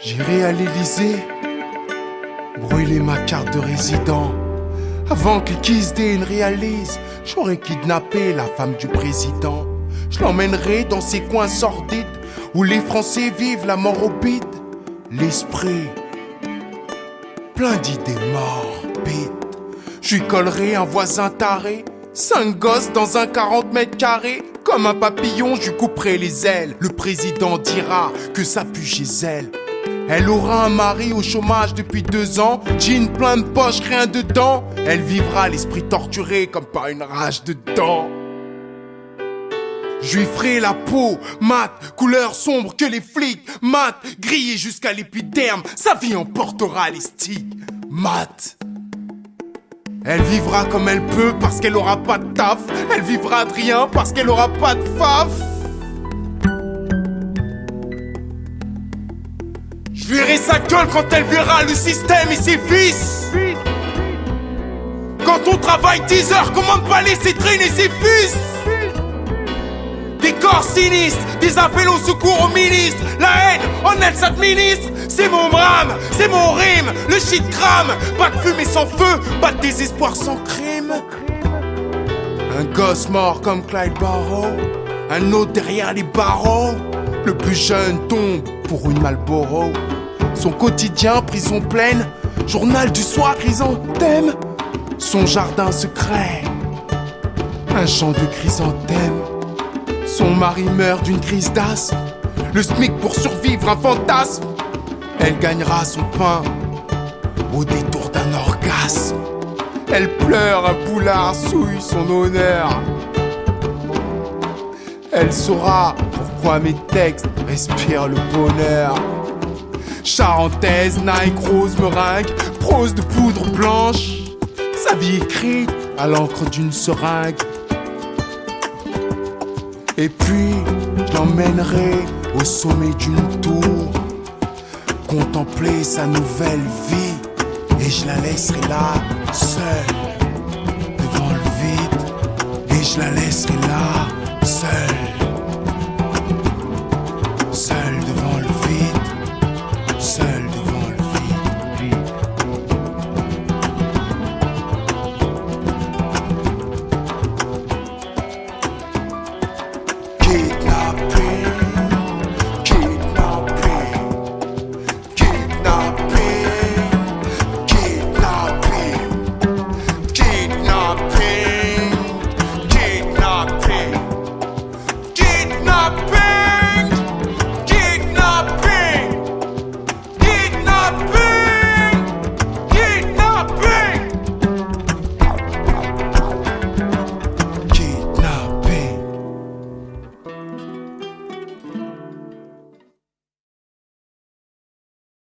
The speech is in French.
J'irai à l'Élysée, brûler ma carte de résident. Avant que Kiss ne réalise, j'aurais kidnappé la femme du président. Je l'emmènerai dans ces coins sordides où les Français vivent la mort au bide. L'esprit plein d'idées morbides. Je lui collerai un voisin taré, 5 gosses dans un 40 mètres carrés. Comme un papillon, je lui couperai les ailes. Le président dira que ça pue chez elle. Elle aura un mari au chômage depuis 2 ans, jean plein de poches, rien dedans. Elle vivra l'esprit torturé comme par une rage de dents. Je lui ferai la peau mate, couleur sombre que les flics, mat, grillé jusqu'à l'épiderme. Sa vie emportera les stigmates. Elle vivra comme elle peut parce qu'elle aura pas de taf. Elle vivra de rien parce qu'elle aura pas de faf. Je verrai sa gueule quand elle verra le système et ses vices. Quand on travaille 10 heures, comment ne pas laisser traîner ses fils? Des corps sinistres, des appels au secours au ministre. La haine, en elle s'administre. C'est mon drame, c'est mon rime. Le shit crame, pas de fumée sans feu, pas de désespoir sans crime. Un gosse mort comme Clyde Barrow, un autre derrière les barreaux. Le plus jeune tombe pour une Marlboro. Son quotidien, prison pleine, journal du soir, chrysanthème. Son jardin secret, un champ de chrysanthème. Son mari meurt d'une crise d'asthme. Le SMIC pour survivre, un fantasme. Elle gagnera son pain au détour d'un orgasme. Elle pleure, un poulard souille son honneur. Elle saura pourquoi mes textes respirent le bonheur. Charentaise, Nike, rose, meringue, prose de poudre blanche. Sa vie écrite à l'encre d'une seringue. Et puis, je l'emmènerai au sommet d'une tour, contempler sa nouvelle vie. Et je la laisserai là, seule, devant le vide. Et je la laisserai là, seule.